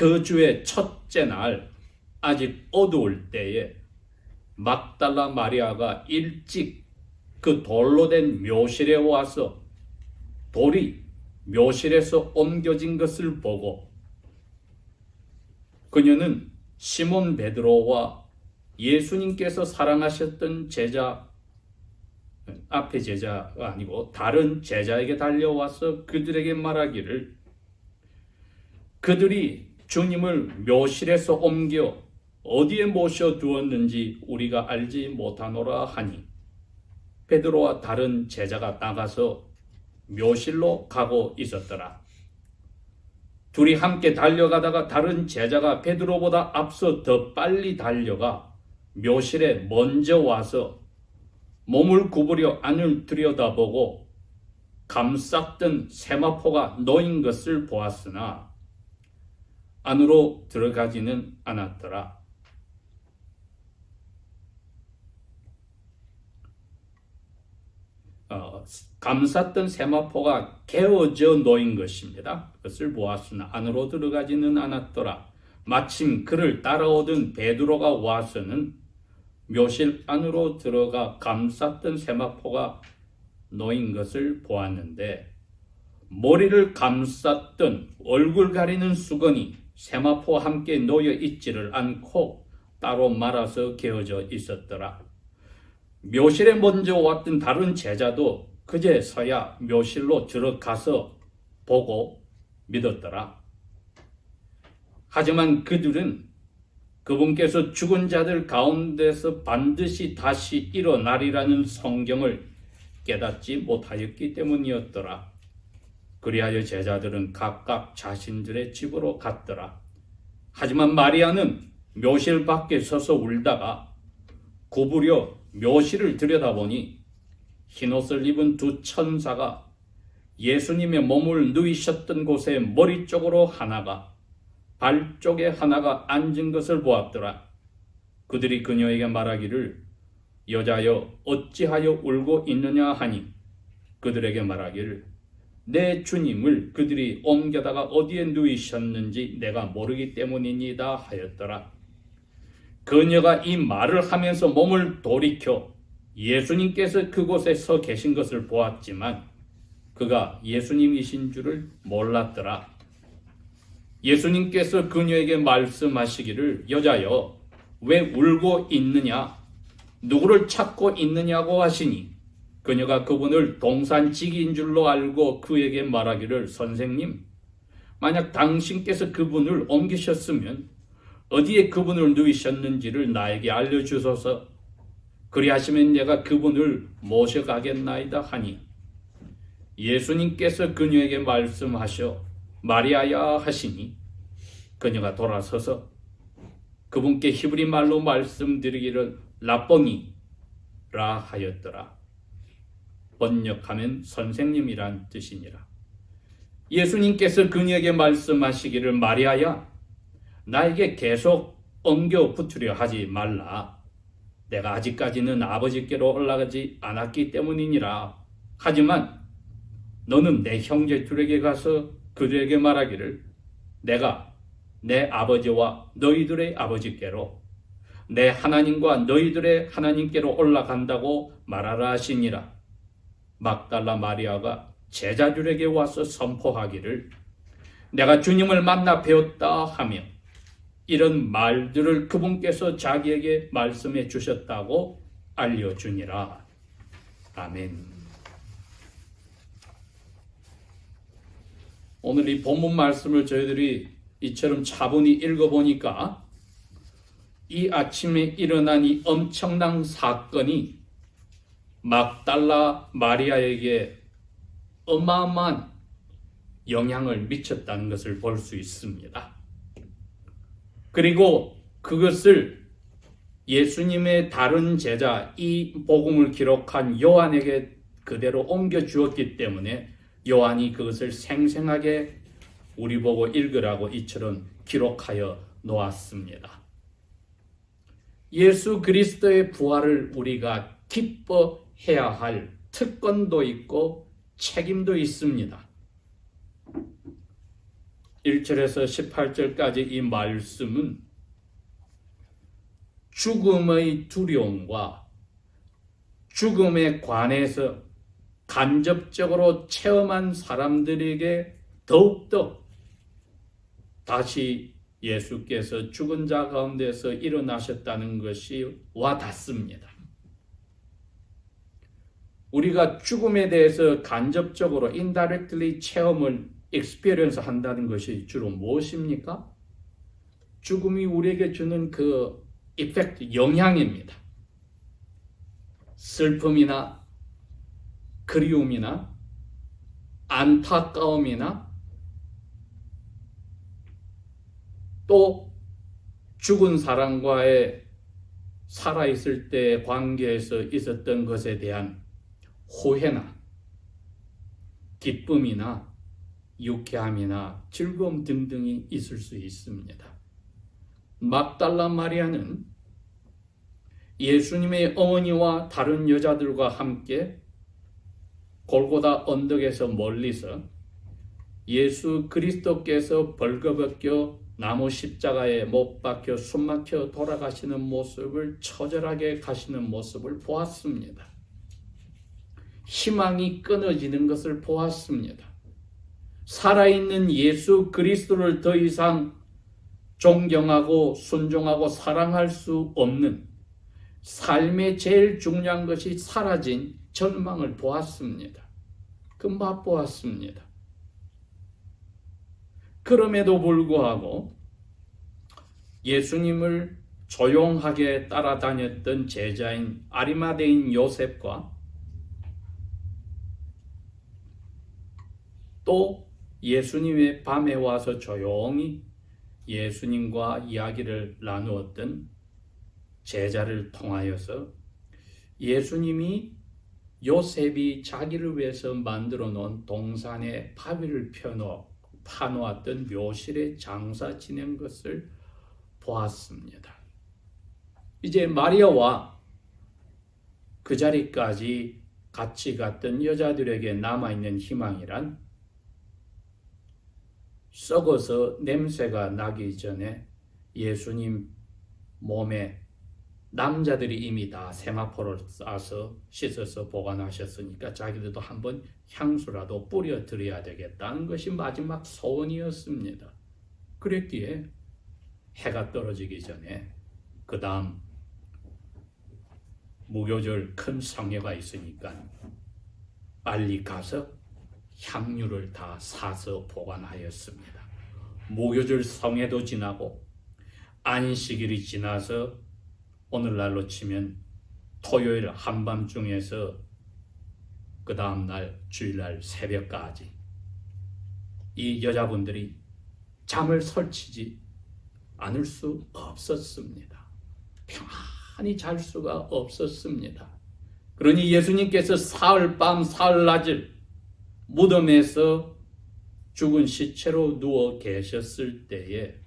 그 주의 첫째 날 아직 어두울 때에 막달라 마리아가 일찍 그 돌로 된 묘실에 와서 돌이 묘실에서 옮겨진 것을 보고 그녀는 시몬 베드로와 예수님께서 사랑하셨던 제자, 앞에 제자가 아니고 다른 제자에게 달려와서 그들에게 말하기를 그들이 주님을 묘실에서 옮겨 어디에 모셔 두었는지 우리가 알지 못하노라 하니 베드로와 다른 제자가 나가서 묘실로 가고 있었더라. 둘이 함께 달려가다가 다른 제자가 베드로보다 앞서 더 빨리 달려가 묘실에 먼저 와서 몸을 구부려 안을 들여다보고 감쌌던 세마포가 놓인 것을 보았으나 안으로 들어가지는 않았더라. 감쌌던 세마포가 개어져 놓인 것입니다. 그것을 보았으나 안으로 들어가지는 않았더라. 마침 그를 따라오던 베드로가 와서는 묘실 안으로 들어가 감쌌던 세마포가 놓인 것을 보았는데 머리를 감쌌던 얼굴 가리는 수건이 세마포와 함께 놓여 있지를 않고 따로 말아서 개어져 있었더라. 묘실에 먼저 왔던 다른 제자도 그제서야 묘실로 들어가서 보고 믿었더라. 하지만 그들은 그분께서 죽은 자들 가운데서 반드시 다시 일어나리라는 성경을 깨닫지 못하였기 때문이었더라. 그리하여 제자들은 각각 자신들의 집으로 갔더라. 하지만 마리아는 묘실 밖에 서서 울다가 구부려 묘실을 들여다보니 흰옷을 입은 두 천사가 예수님의 몸을 누이셨던 곳에 머리 쪽으로 하나가 발 쪽에 하나가 앉은 것을 보았더라. 그들이 그녀에게 말하기를 여자여 어찌하여 울고 있느냐 하니 그들에게 말하기를 내 주님을 그들이 옮겨다가 어디에 누이셨는지 내가 모르기 때문이니다 하였더라. 그녀가 이 말을 하면서 몸을 돌이켜 예수님께서 그곳에 서 계신 것을 보았지만 그가 예수님이신 줄을 몰랐더라. 예수님께서 그녀에게 말씀하시기를 여자여 왜 울고 있느냐 누구를 찾고 있느냐고 하시니 그녀가 그분을 동산지기인 줄로 알고 그에게 말하기를 선생님 만약 당신께서 그분을 옮기셨으면 어디에 그분을 누이셨는지를 나에게 알려주소서. 그리하시면 내가 그분을 모셔가겠나이다 하니 예수님께서 그녀에게 말씀하셔 마리아야 하시니 그녀가 돌아서서 그분께 히브리 말로 말씀드리기를 라보니라 하였더라. 번역하면 선생님이란 뜻이니라. 예수님께서 그녀에게 말씀하시기를 마리아야 나에게 계속 엉겨 붙으려 하지 말라. 내가 아직까지는 아버지께로 올라가지 않았기 때문이니라. 하지만 너는 내 형제들에게 가서 그들에게 말하기를 내가 내 아버지와 너희들의 아버지께로 내 하나님과 너희들의 하나님께로 올라간다고 말하라 하시니라. 막달라 마리아가 제자들에게 와서 선포하기를 내가 주님을 만나 뵈었다 하며 이런 말들을 그분께서 자기에게 말씀해 주셨다고 알려주니라. 아멘. 오늘 이 본문 말씀을 저희들이 이처럼 차분히 읽어보니까 이 아침에 일어난 이 엄청난 사건이 막달라 마리아에게 어마어마한 영향을 미쳤다는 것을 볼 수 있습니다. 그리고 그것을 예수님의 다른 제자, 이 복음을 기록한 요한에게 그대로 옮겨 주었기 때문에 요한이 그것을 생생하게 우리 보고 읽으라고 이처럼 기록하여 놓았습니다. 예수 그리스도의 부활을 우리가 기뻐해야 할 특권도 있고 책임도 있습니다. 1절에서 18절까지 이 말씀은 죽음의 두려움과 죽음에 관해서 간접적으로 체험한 사람들에게 더욱더 다시 예수께서 죽은 자 가운데서 일어나셨다는 것이 와닿습니다. 우리가 죽음에 대해서 간접적으로 indirectly 체험을 experience 한다는 것이 주로 무엇입니까? 죽음이 우리에게 주는 그 이펙트, 영향입니다. 슬픔이나 그리움이나 안타까움이나 또 죽은 사람과의 살아있을 때의 관계에서 있었던 것에 대한 호혜나 기쁨이나 유쾌함이나 즐거움 등등이 있을 수 있습니다. 막달라 마리아는 예수님의 어머니와 다른 여자들과 함께 골고다 언덕에서 멀리서 예수 그리스도께서 벌거벗겨 나무 십자가에 못 박혀 숨막혀 돌아가시는 모습을 처절하게 가시는 모습을 보았습니다. 희망이 끊어지는 것을 보았습니다. 살아있는 예수 그리스도를 더 이상 존경하고 순종하고 사랑할 수 없는 삶의 제일 중요한 것이 사라진 전망을 보았습니다. 그 맛보았습니다. 그럼에도 불구하고 예수님을 조용하게 따라다녔던 제자인 아리마대인 요셉과 또 예수님의 밤에 와서 조용히 예수님과 이야기를 나누었던 제자를 통하여서 예수님이 요셉이 자기를 위해서 만들어 놓은 동산에 바위를 파놓았던 묘실에 장사 지낸 것을 보았습니다. 이제 마리아와 그 자리까지 같이 갔던 여자들에게 남아있는 희망이란 썩어서 냄새가 나기 전에 예수님 몸에 남자들이 이미 다 세마포를 싸서 씻어서 보관하셨으니까 자기들도 한번 향수라도 뿌려드려야 되겠다는 것이 마지막 소원이었습니다. 그랬기에 해가 떨어지기 전에 그 다음 무교절 큰 성회가 있으니까 빨리 가서 향유를 다 사서 보관하였습니다. 무교절 성회도 지나고 안식일이 지나서 오늘날로 치면 토요일 한밤중에서 그 다음날 주일날 새벽까지 이 여자분들이 잠을 설치지 않을 수 없었습니다. 평안히 잘 수가 없었습니다. 그러니 예수님께서 사흘밤 사흘낮을 무덤에서 죽은 시체로 누워 계셨을 때에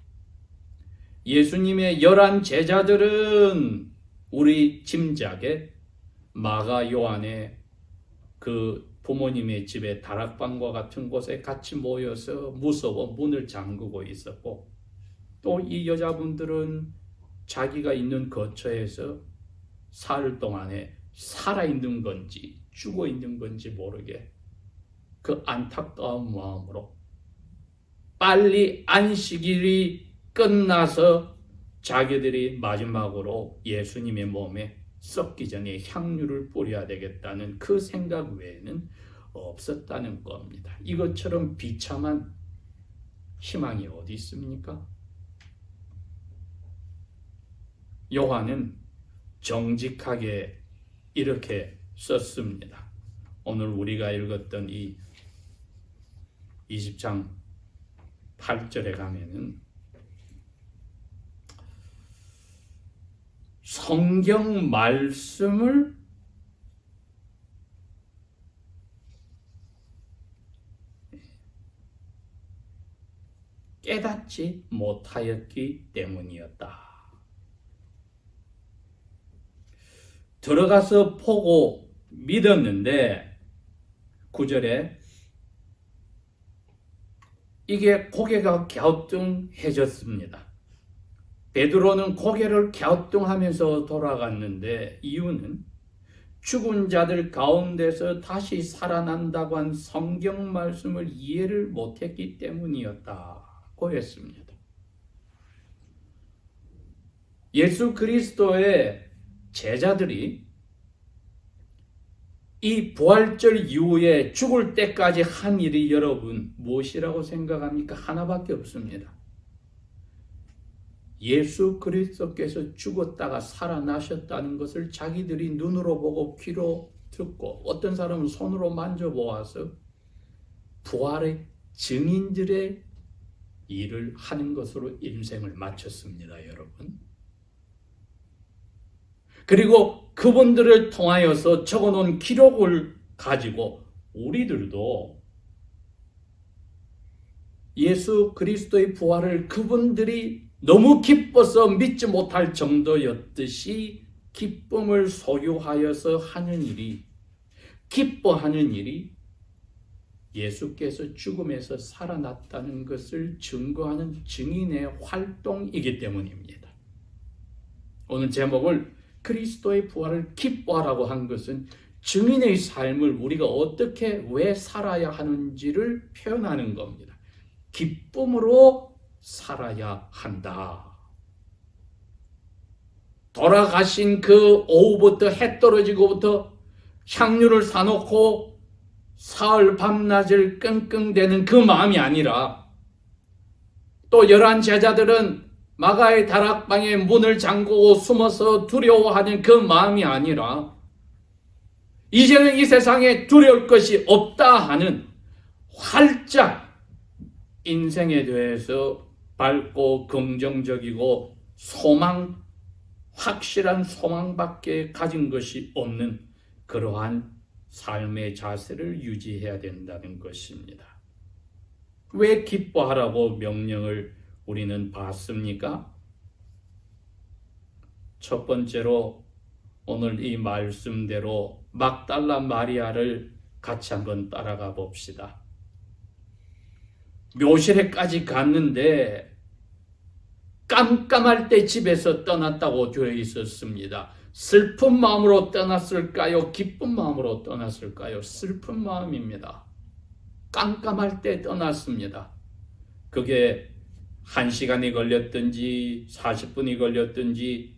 예수님의 11 제자들은 우리 짐작에 마가 요한의 그 부모님의 집에 다락방과 같은 곳에 같이 모여서 무서워 문을 잠그고 있었고 또 이 여자분들은 자기가 있는 거처에서 사흘 동안에 살아있는 건지 죽어 있는 건지 모르게 그 안타까운 마음으로 빨리 안식일이 끝나서 자기들이 마지막으로 예수님의 몸에 썩기 전에 향유를 뿌려야 되겠다는 그 생각 외에는 없었다는 겁니다. 이것처럼 비참한 희망이 어디 있습니까? 요한은 정직하게 이렇게 썼습니다. 오늘 우리가 읽었던 이 20장 8절에 가면은 성경 말씀을 깨닫지 못하였기 때문이었다. 들어가서 보고 믿었는데 9절에 이게 고개가 갸우뚱해졌습니다. 베드로는 고개를 갸우뚱하면서 돌아갔는데 이유는 죽은 자들 가운데서 다시 살아난다고 한 성경 말씀을 이해를 못했기 때문이었다고 했습니다. 예수 그리스도의 제자들이 이 부활절 이후에 죽을 때까지 한 일이 여러분 무엇이라고 생각합니까? 하나밖에 없습니다. 예수 그리스도께서 죽었다가 살아나셨다는 것을 자기들이 눈으로 보고 귀로 듣고 어떤 사람은 손으로 만져보아서 부활의 증인들의 일을 하는 것으로 인생을 마쳤습니다, 여러분. 그리고 그분들을 통하여서 적어놓은 기록을 가지고 우리들도 예수 그리스도의 부활을 그분들이 너무 기뻐서 믿지 못할 정도였듯이 기쁨을 소유하여서 하는 일이, 기뻐하는 일이 예수께서 죽음에서 살아났다는 것을 증거하는 증인의 활동이기 때문입니다. 오늘 제목을 그리스도의 부활을 기뻐하라고 한 것은 증인의 삶을 우리가 어떻게 왜 살아야 하는지를 표현하는 겁니다. 기쁨으로 살아야 한다. 돌아가신 그 오후부터 해 떨어지고부터 향유를 사놓고 사흘 밤낮을 끙끙대는 그 마음이 아니라 또 11 제자들은 마가의 다락방에 문을 잠그고 숨어서 두려워하는 그 마음이 아니라 이제는 이 세상에 두려울 것이 없다 하는 활짝 인생에 대해서 밝고 긍정적이고 소망, 확실한 소망밖에 가진 것이 없는 그러한 삶의 자세를 유지해야 된다는 것입니다. 왜 기뻐하라고 명령을 우리는 받습니까? 첫 번째로 오늘 이 말씀대로 막달라 마리아를 같이 한번 따라가 봅시다. 묘실에까지 갔는데 깜깜할 때 집에서 떠났다고 되어 있었습니다. 슬픈 마음으로 떠났을까요? 기쁜 마음으로 떠났을까요? 슬픈 마음입니다. 깜깜할 때 떠났습니다. 그게 1시간이 걸렸든지 40분이 걸렸든지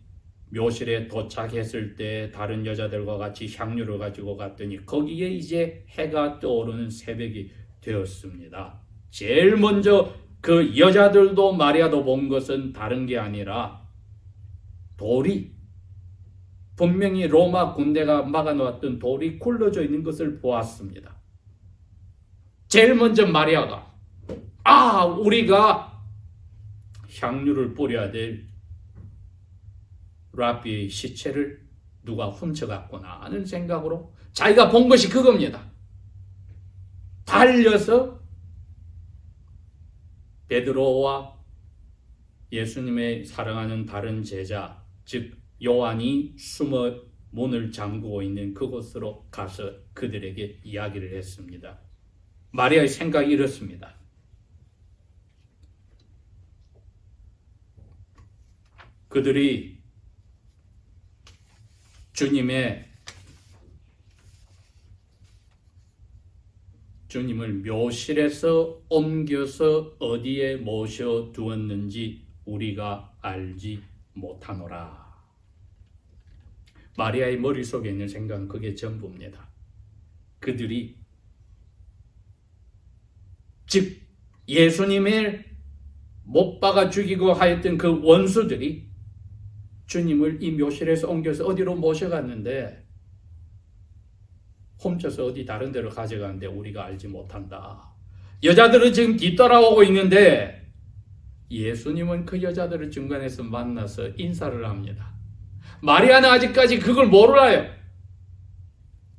묘실에 도착했을 때 다른 여자들과 같이 향유를 가지고 갔더니 거기에 이제 해가 떠오르는 새벽이 되었습니다. 제일 먼저 그 여자들도 마리아도 본 것은 다른 게 아니라 돌이, 분명히 로마 군대가 막아놓았던 돌이 굴러져 있는 것을 보았습니다. 제일 먼저 마리아가 우리가 향유를 뿌려야 될 라비의 시체를 누가 훔쳐갔구나 하는 생각으로 자기가 본 것이 그겁니다. 달려서 베드로와 예수님의 사랑하는 다른 제자, 즉 요한이 숨어 문을 잠그고 있는 그곳으로 가서 그들에게 이야기를 했습니다. 마리아의 생각이 이렇습니다. 그들이 주님을 묘실에서 옮겨서 어디에 모셔 두었는지 우리가 알지 못하노라. 마리아의 머릿속에 있는 생각은 그게 전부입니다. 그들이 즉 예수님을 못 박아 죽이고 하였던 그 원수들이 주님을 이 묘실에서 옮겨서 어디로 모셔갔는데 훔쳐서 어디 다른 데로 가져갔는데 우리가 알지 못한다. 여자들은 지금 뒤따라오고 있는데 예수님은 그 여자들을 중간에서 만나서 인사를 합니다. 마리아는 아직까지 그걸 몰라요.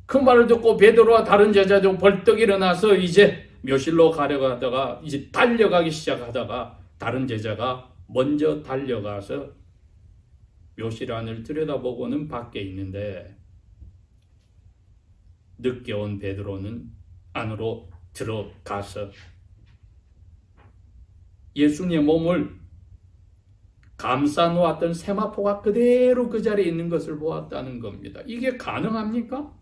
그 말을 듣고 베드로와 다른 제자도 벌떡 일어나서 이제 묘실로 가려고 하다가 이제 달려가기 시작하다가 다른 제자가 먼저 달려가서 묘실 안을 들여다보고는 밖에 있는데 늦게 온 베드로는 안으로 들어가서 예수님의 몸을 감싸 놓았던 세마포가 그대로 그 자리에 있는 것을 보았다는 겁니다. 이게 가능합니까?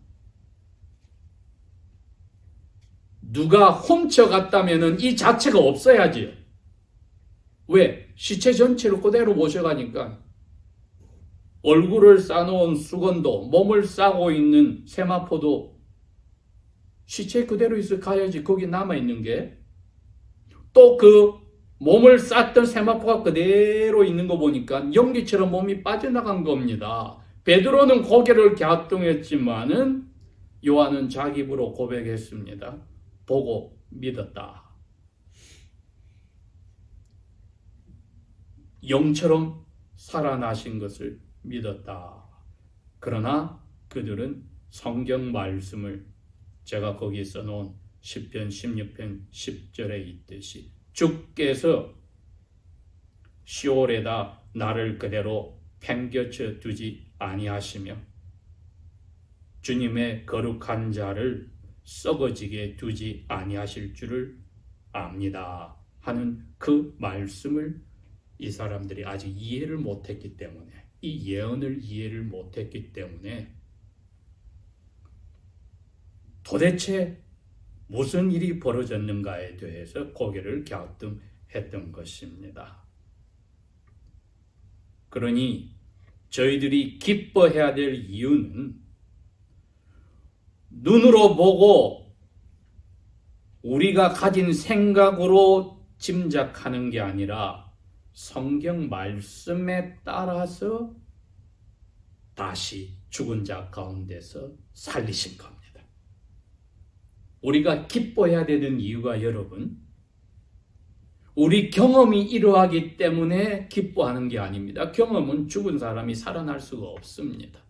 누가 훔쳐갔다면 이 자체가 없어야지요. 왜? 시체 전체를 그대로 모셔가니까 얼굴을 싸놓은 수건도 몸을 싸고 있는 세마포도 시체 그대로 있어 가야지. 거기 남아있는 게 또 그 몸을 쌌던 세마포가 그대로 있는 거 보니까 연기처럼 몸이 빠져나간 겁니다. 베드로는 고개를 갸우뚱했지만은 요한은 자기 입으로 고백했습니다. 보고 믿었다. 영처럼 살아나신 것을 믿었다. 그러나 그들은 성경 말씀을 제가 거기에 써놓은 시편 16편 10절에 있듯이 주께서 시올에다 나를 그대로 팽겨쳐 두지 아니하시며 주님의 거룩한 자를 썩어지게 두지 아니하실 줄을 압니다 하는 그 말씀을 이 사람들이 아직 이해를 못했기 때문에, 이 예언을 이해를 못했기 때문에 도대체 무슨 일이 벌어졌는가에 대해서 고개를 갸우뚱했던 것입니다. 그러니 저희들이 기뻐해야 될 이유는 눈으로 보고 우리가 가진 생각으로 짐작하는 게 아니라 성경 말씀에 따라서 다시 죽은 자 가운데서 살리신 겁니다. 우리가 기뻐해야 되는 이유가 여러분, 우리 경험이 이러하기 때문에 기뻐하는 게 아닙니다. 경험은 죽은 사람이 살아날 수가 없습니다.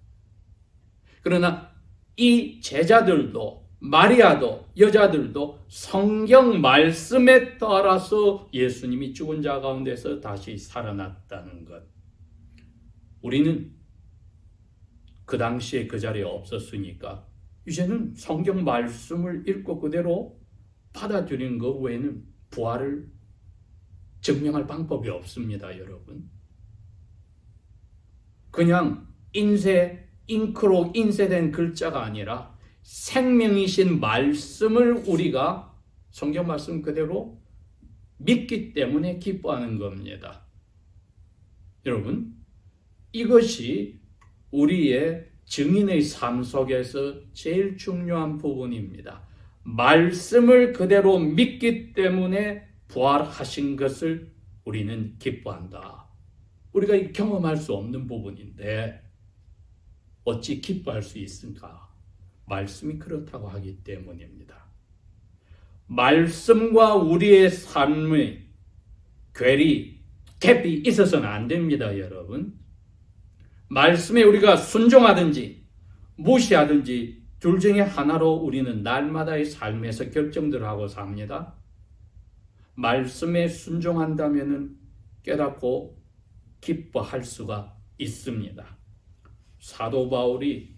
그러나 이 제자들도 마리아도 여자들도 성경 말씀에 따라서 예수님이 죽은 자 가운데서 다시 살아났다는 것. 우리는 그 당시에 그 자리에 없었으니까 이제는 성경 말씀을 읽고 그대로 받아들이는 것 외에는 부활을 증명할 방법이 없습니다, 여러분. 그냥 잉크로 인쇄된 글자가 아니라 생명이신 말씀을 우리가 성경 말씀 그대로 믿기 때문에 기뻐하는 겁니다. 여러분, 이것이 우리의 증인의 삶 속에서 제일 중요한 부분입니다. 말씀을 그대로 믿기 때문에 부활하신 것을 우리는 기뻐한다. 우리가 경험할 수 없는 부분인데 어찌 기뻐할 수 있을까? 말씀이 그렇다고 하기 때문입니다. 말씀과 우리의 삶의 괴리, 갭이 있어서는 안 됩니다, 여러분. 말씀에 우리가 순종하든지 무시하든지 둘 중에 하나로 우리는 날마다의 삶에서 결정들을 하고 삽니다. 말씀에 순종한다면 깨닫고 기뻐할 수가 있습니다. 사도 바울이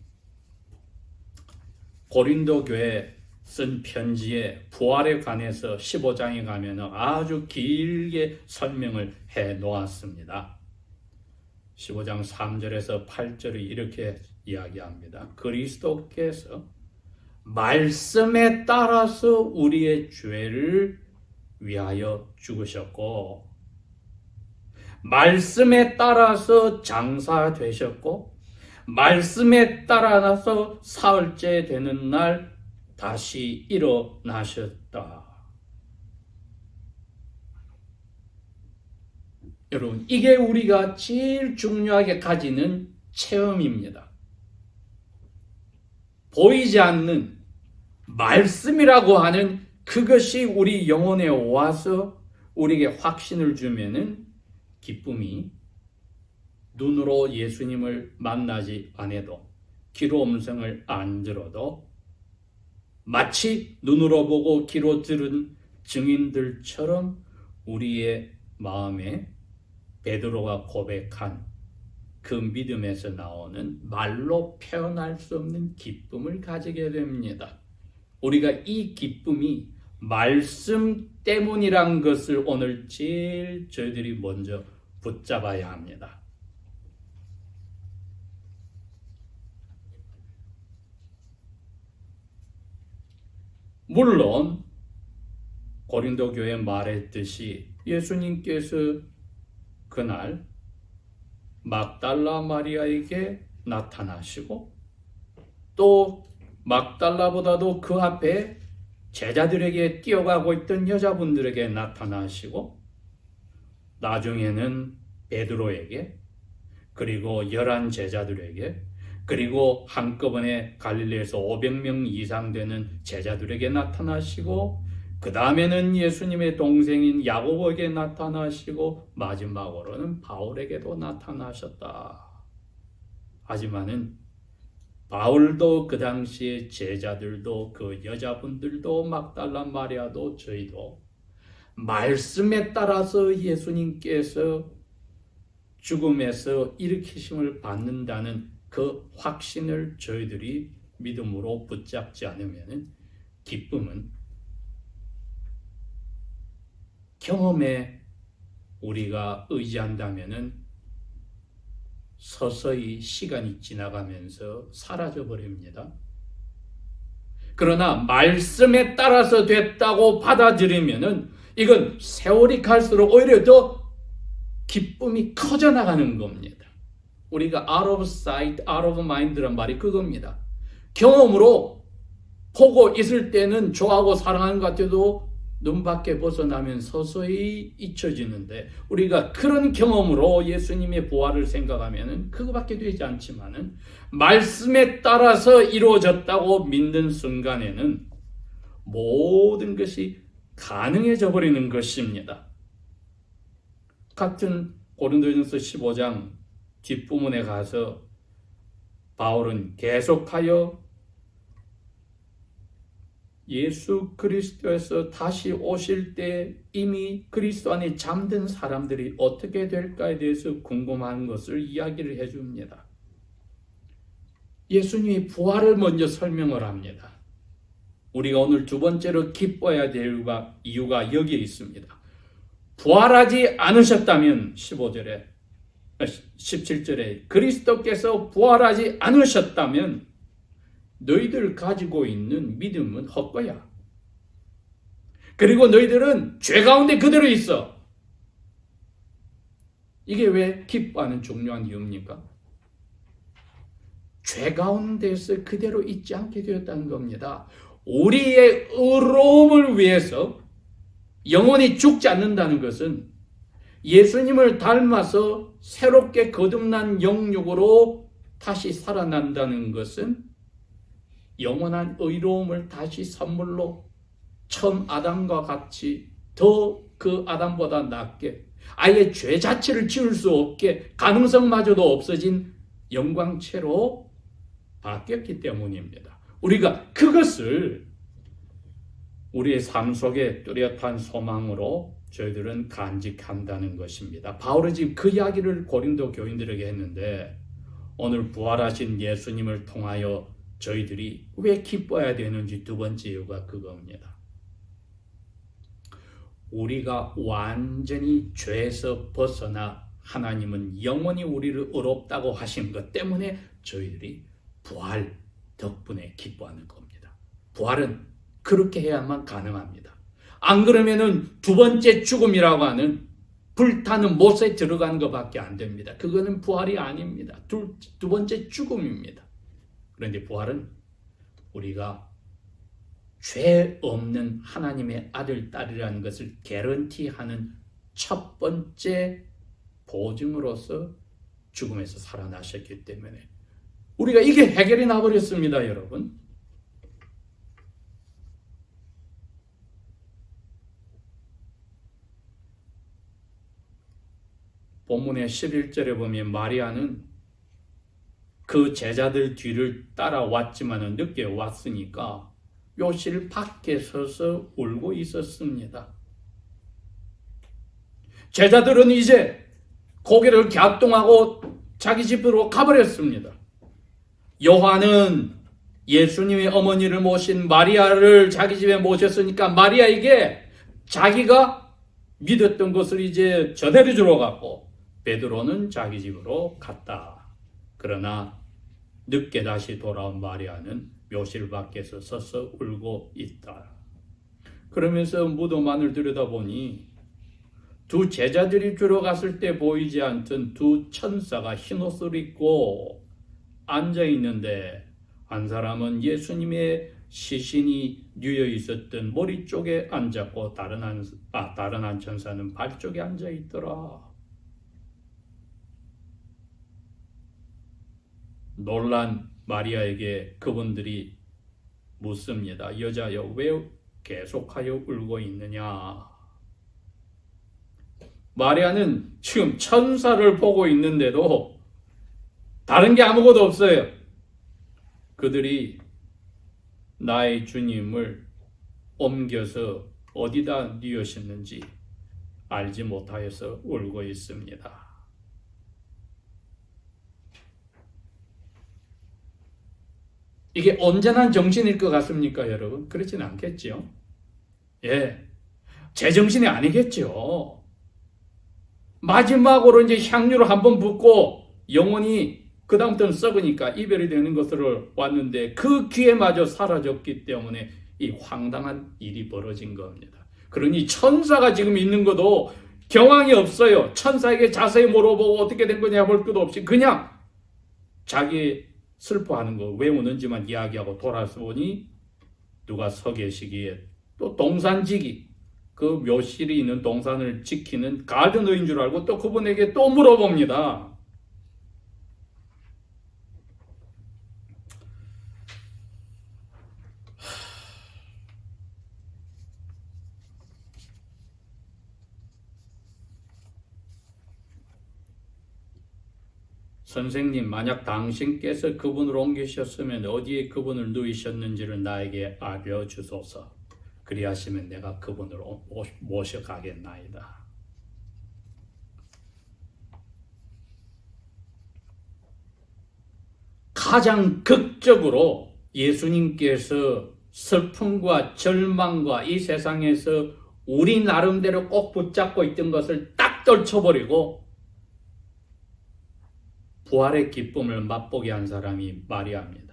고린도 교회에 쓴 편지에 부활에 관해서 15장에 가면 아주 길게 설명을 해 놓았습니다. 15장 3절에서 8절이 이렇게 이야기합니다. 그리스도께서 말씀에 따라서 우리의 죄를 위하여 죽으셨고 말씀에 따라서 장사되셨고 말씀에 따라서 사흘째 되는 날 다시 일어나셨다. 여러분, 이게 우리가 제일 중요하게 가지는 체험입니다. 보이지 않는 말씀이라고 하는 그것이 우리 영혼에 와서 우리에게 확신을 주면은 기쁨이 눈으로 예수님을 만나지 않아도 귀로 음성을 안 들어도 마치 눈으로 보고 귀로 들은 증인들처럼 우리의 마음에 베드로가 고백한 그 믿음에서 나오는 말로 표현할 수 없는 기쁨을 가지게 됩니다. 우리가 이 기쁨이 말씀 때문이란 것을 오늘 제일 저희들이 먼저 붙잡아야 합니다. 물론 고린도 교회에 말했듯이 예수님께서 그날 막달라 마리아에게 나타나시고 또 막달라보다도 그 앞에 제자들에게 뛰어가고 있던 여자분들에게 나타나시고 나중에는 베드로에게 그리고 11 제자들에게 그리고 한꺼번에 갈릴리에서 500명 이상 되는 제자들에게 나타나시고 그 다음에는 예수님의 동생인 야고보에게 나타나시고 마지막으로는 바울에게도 나타나셨다. 하지만은 바울도 그 당시에 제자들도 그 여자분들도 막달라 마리아도 저희도 말씀에 따라서 예수님께서 죽음에서 일으키심을 받는다는 그 확신을 저희들이 믿음으로 붙잡지 않으면 기쁨은 경험에 우리가 의지한다면 서서히 시간이 지나가면서 사라져 버립니다. 그러나 말씀에 따라서 됐다고 받아들이면 이건 세월이 갈수록 오히려 더 기쁨이 커져나가는 겁니다. 우리가 out of sight, out of mind란 말이 그겁니다. 경험으로 보고 있을 때는 좋아하고 사랑하는 것 같아도 눈 밖에 벗어나면 서서히 잊혀지는데 우리가 그런 경험으로 예수님의 부활을 생각하면 그거밖에 되지 않지만은 말씀에 따라서 이루어졌다고 믿는 순간에는 모든 것이 가능해져 버리는 것입니다. 같은 고린도전서 15장 뒷부분에 가서 바울은 계속하여 예수 그리스도에서 다시 오실 때 이미 그리스도 안에 잠든 사람들이 어떻게 될까에 대해서 궁금한 것을 이야기를 해줍니다. 예수님이 부활을 먼저 설명을 합니다. 우리가 오늘 두 번째로 기뻐해야 될 이유가 여기에 있습니다. 부활하지 않으셨다면 17절에 그리스도께서 부활하지 않으셨다면 너희들 가지고 있는 믿음은 헛거야. 그리고 너희들은 죄 가운데 그대로 있어. 이게 왜 기뻐하는 중요한 이유입니까? 죄 가운데서 그대로 있지 않게 되었다는 겁니다. 우리의 의로움을 위해서 영원히 죽지 않는다는 것은 예수님을 닮아서 새롭게 거듭난 영육으로 다시 살아난다는 것은 영원한 의로움을 다시 선물로 처음 아담과 같이 더 그 아담보다 낫게 아예 죄 자체를 지을 수 없게 가능성마저도 없어진 영광체로 바뀌었기 때문입니다. 우리가 그것을 우리의 삶 속에 뚜렷한 소망으로 저희들은 간직한다는 것입니다. 바울은 지금 그 이야기를 고린도 교인들에게 했는데 오늘 부활하신 예수님을 통하여 저희들이 왜 기뻐해야 되는지 두 번째 이유가 그겁니다. 우리가 완전히 죄에서 벗어나 하나님은 영원히 우리를 의롭다고 하신 것 때문에 저희들이 부활 덕분에 기뻐하는 겁니다. 부활은 그렇게 해야만 가능합니다. 안 그러면은 두 번째 죽음이라고 하는 불타는 못에 들어간 것밖에 안 됩니다. 그거는 부활이 아닙니다. 두 번째 죽음입니다. 그런데 부활은 우리가 죄 없는 하나님의 아들, 딸이라는 것을 개런티하는 첫 번째 보증으로서 죽음에서 살아나셨기 때문에 우리가 이게 해결이 나버렸습니다, 여러분. 본문의 11절에 보면 마리아는 그 제자들 뒤를 따라왔지만 늦게 왔으니까 요실 밖에 서서 울고 있었습니다. 제자들은 이제 고개를 갸뚱하고 자기 집으로 가버렸습니다. 요한은 예수님의 어머니를 모신 마리아를 자기 집에 모셨으니까 마리아에게 자기가 믿었던 것을 이제 저대로 주러 갔고 베드로는 자기 집으로 갔다. 그러나 늦게 다시 돌아온 마리아는 묘실 밖에서 서서 울고 있다. 그러면서 무덤 안을 들여다보니 두 제자들이 들어갔을 때 보이지 않던 두 천사가 흰옷을 입고 앉아 있는데 한 사람은 예수님의 시신이 뉘어 있었던 머리 쪽에 앉았고 다른 한 천사는 발 쪽에 앉아 있더라. 놀란 마리아에게 그분들이 묻습니다. 여자여, 왜 계속하여 울고 있느냐? 마리아는 지금 천사를 보고 있는데도 다른 게 아무것도 없어요. 그들이 나의 주님을 옮겨서 어디다 뉘으셨는지 알지 못하여서 울고 있습니다. 이게 온전한 정신일 것 같습니까, 여러분? 그렇진 않겠죠? 예. 제정신이 아니겠죠. 마지막으로 이제 향유를 한번 붓고 영혼이 그다음부터는 썩으니까 이별이 되는 것으로 왔는데 그 기회마저 사라졌기 때문에 이 황당한 일이 벌어진 겁니다. 그러니 천사가 지금 있는 것도 경황이 없어요. 천사에게 자세히 물어보고 어떻게 된 거냐 볼 것도 없이 그냥 자기 슬퍼하는 거 왜 우는지만 이야기하고 돌아서 보니 누가 서 계시기에 또 동산지기 그 묘실이 있는 동산을 지키는 가드너인 줄 알고 또 그분에게 또 물어봅니다. 선생님, 만약 당신께서 그분을 옮기셨으면 어디에 그분을 누이셨는지를 나에게 알려주소서. 그리하시면 내가 그분을 모셔가겠나이다. 가장 극적으로 예수님께서 슬픔과 절망과 이 세상에서 우리 나름대로 꼭 붙잡고 있던 것을 딱 떨쳐버리고 부활의 기쁨을 맛보게 한 사람이 마리아입니다.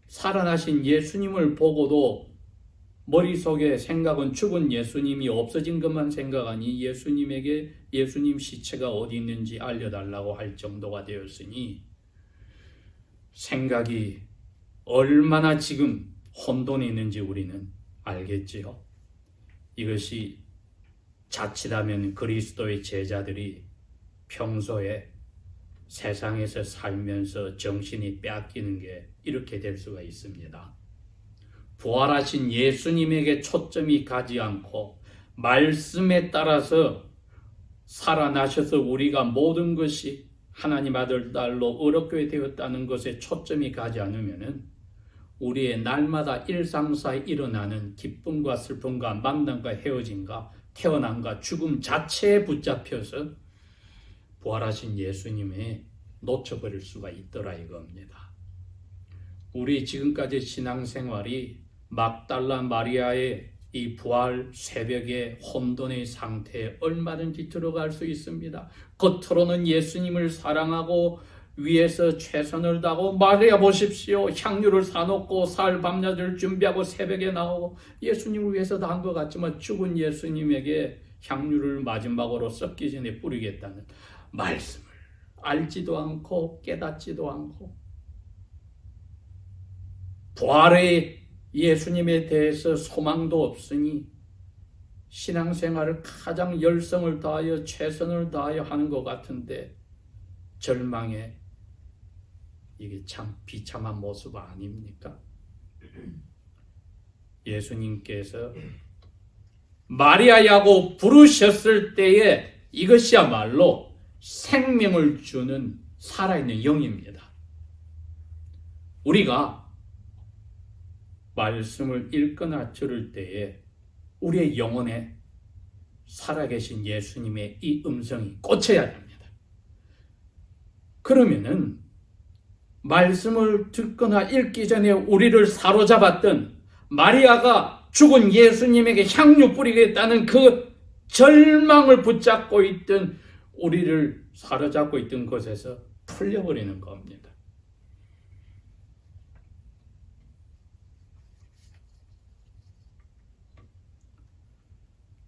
살아나신 예수님을 보고도 머릿속에 생각은 죽은 예수님이 없어진 것만 생각하니 예수님에게 예수님 시체가 어디 있는지 알려달라고 할 정도가 되었으니 생각이 얼마나 지금 혼돈이 있는지 우리는 알겠지요. 이것이 자칫하면 그리스도의 제자들이 평소에 세상에서 살면서 정신이 빼앗기는 게 이렇게 될 수가 있습니다. 부활하신 예수님에게 초점이 가지 않고 말씀에 따라서 살아나셔서 우리가 모든 것이 하나님 아들 딸로 의롭게 되었다는 것에 초점이 가지 않으면 우리의 날마다 일상사에 일어나는 기쁨과 슬픔과 만남과 헤어짐과 태어남과 죽음 자체에 붙잡혀서 부활하신 예수님에 놓쳐버릴 수가 있더라 이겁니다. 우리 지금까지 신앙생활이 막달라 마리아의 이 부활 새벽의 혼돈의 상태에 얼마든지 들어갈 수 있습니다. 겉으로는 예수님을 사랑하고 위에서 최선을 다하고 마리아 보십시오. 향유를 사놓고 사흘 밤낮을 준비하고 새벽에 나오고 예수님을 위해서 다 한 것 같지만 죽은 예수님에게 향유를 마지막으로 썩기 전에 뿌리겠다는 말씀을 알지도 않고 깨닫지도 않고 부활의 예수님에 대해서 소망도 없으니 신앙생활을 가장 열성을 다하여 최선을 다하여 하는 것 같은데 절망에 이게 참 비참한 모습 아닙니까? 예수님께서 마리아야고 부르셨을 때에 이것이야말로 생명을 주는 살아있는 영입니다. 우리가 말씀을 읽거나 들을 때에 우리의 영혼에 살아계신 예수님의 이 음성이 꽂혀야 됩니다. 그러면은 말씀을 듣거나 읽기 전에 우리를 사로잡았던 마리아가 죽은 예수님에게 향유 뿌리겠다는 그 절망을 붙잡고 있던 우리를 사로잡고 있던 것에서 풀려버리는 겁니다.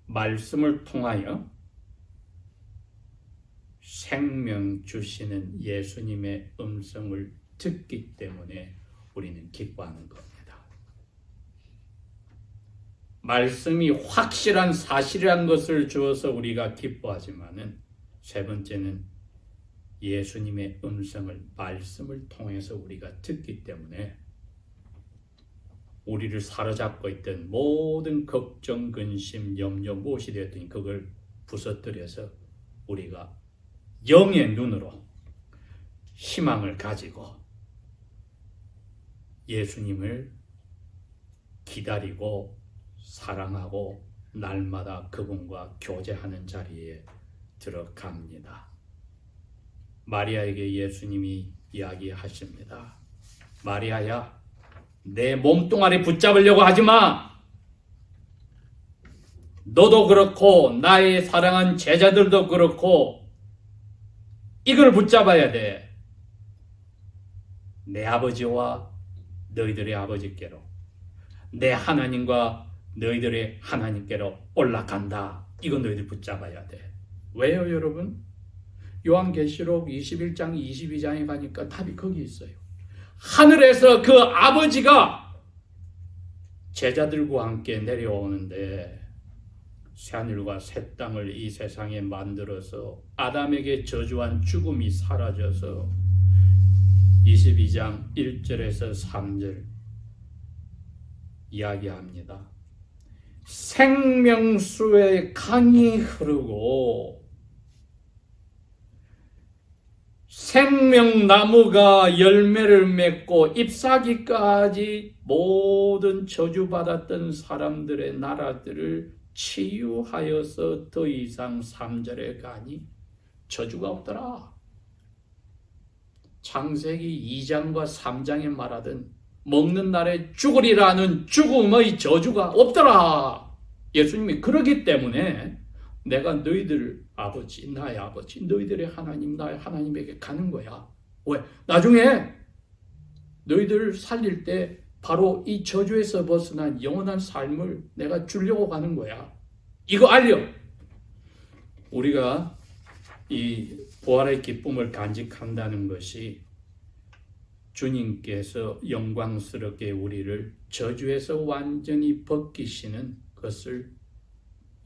말씀을 통하여 생명 주시는 예수님의 음성을 듣기 때문에 우리는 기뻐하는 겁니다. 말씀이 확실한 사실이란 것을 주어서 우리가 기뻐하지만은 세 번째는 예수님의 음성을 말씀을 통해서 우리가 듣기 때문에 우리를 사로잡고 있던 모든 걱정, 근심, 염려 무엇이 되었더니 그걸 부서뜨려서 우리가 영의 눈으로 희망을 가지고 예수님을 기다리고 사랑하고 날마다 그분과 교제하는 자리에 들어갑니다. 마리아에게 예수님이 이야기하십니다. 마리아야, 내 몸뚱아리 붙잡으려고 하지 마. 너도 그렇고 나의 사랑한 제자들도 그렇고 이걸 붙잡아야 돼. 내 아버지와 너희들의 아버지께로, 내 하나님과 너희들의 하나님께로 올라간다. 이건 너희들 붙잡아야 돼. 왜요, 여러분? 요한계시록 21장, 22장에 가니까 답이 거기 있어요. 하늘에서 그 아버지가 제자들과 함께 내려오는데 새하늘과 새 땅을 이 세상에 만들어서 아담에게 저주한 죽음이 사라져서 22장 1절에서 3절 이야기합니다. 생명수의 강이 흐르고 생명나무가 열매를 맺고 잎사귀까지 모든 저주받았던 사람들의 나라들을 치유하여서 더 이상 3절에 가니 저주가 없더라. 창세기 2장과 3장에 말하던 먹는 날에 죽으리라는 죽음의 저주가 없더라. 예수님이 그러기 때문에 내가 너희들 아버지, 나의 아버지, 너희들의 하나님, 나의 하나님에게 가는 거야. 왜? 나중에 너희들을 살릴 때 바로 이 저주에서 벗어난 영원한 삶을 내가 주려고 가는 거야. 이거 알려. 우리가 이 부활의 기쁨을 간직한다는 것이 주님께서 영광스럽게 우리를 저주에서 완전히 벗기시는 것을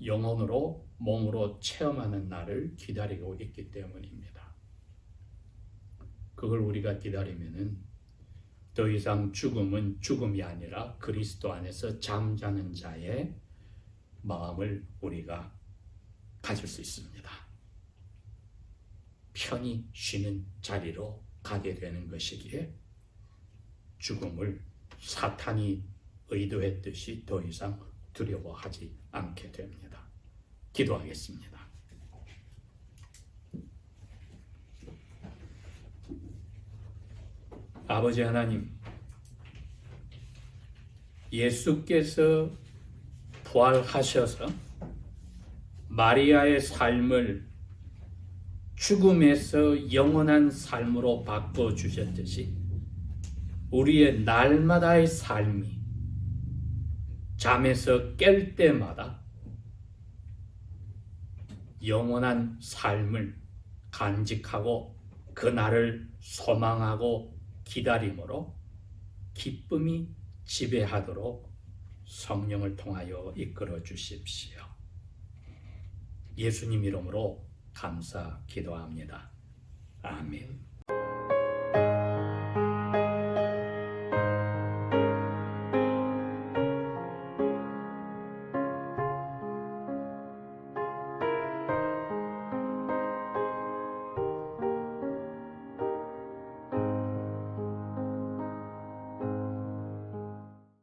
영혼으로 몸으로 체험하는 날을 기다리고 있기 때문입니다. 그걸 우리가 기다리면은 더 이상 죽음은 죽음이 아니라 그리스도 안에서 잠자는 자의 마음을 우리가 가질 수 있습니다. 편히 쉬는 자리로 가게 되는 것이기에 죽음을 사탄이 의도했듯이 더 이상 두려워하지 않게 됩니다. 기도하겠습니다. 아버지 하나님, 예수께서 부활하셔서 마리아의 삶을 죽음에서 영원한 삶으로 바꿔주셨듯이 우리의 날마다의 삶이 잠에서 깰 때마다 영원한 삶을 간직하고 그날을 소망하고 기다림으로 기쁨이 지배하도록 성령을 통하여 이끌어 주십시오. 예수님 이름으로 감사 기도합니다. 아멘.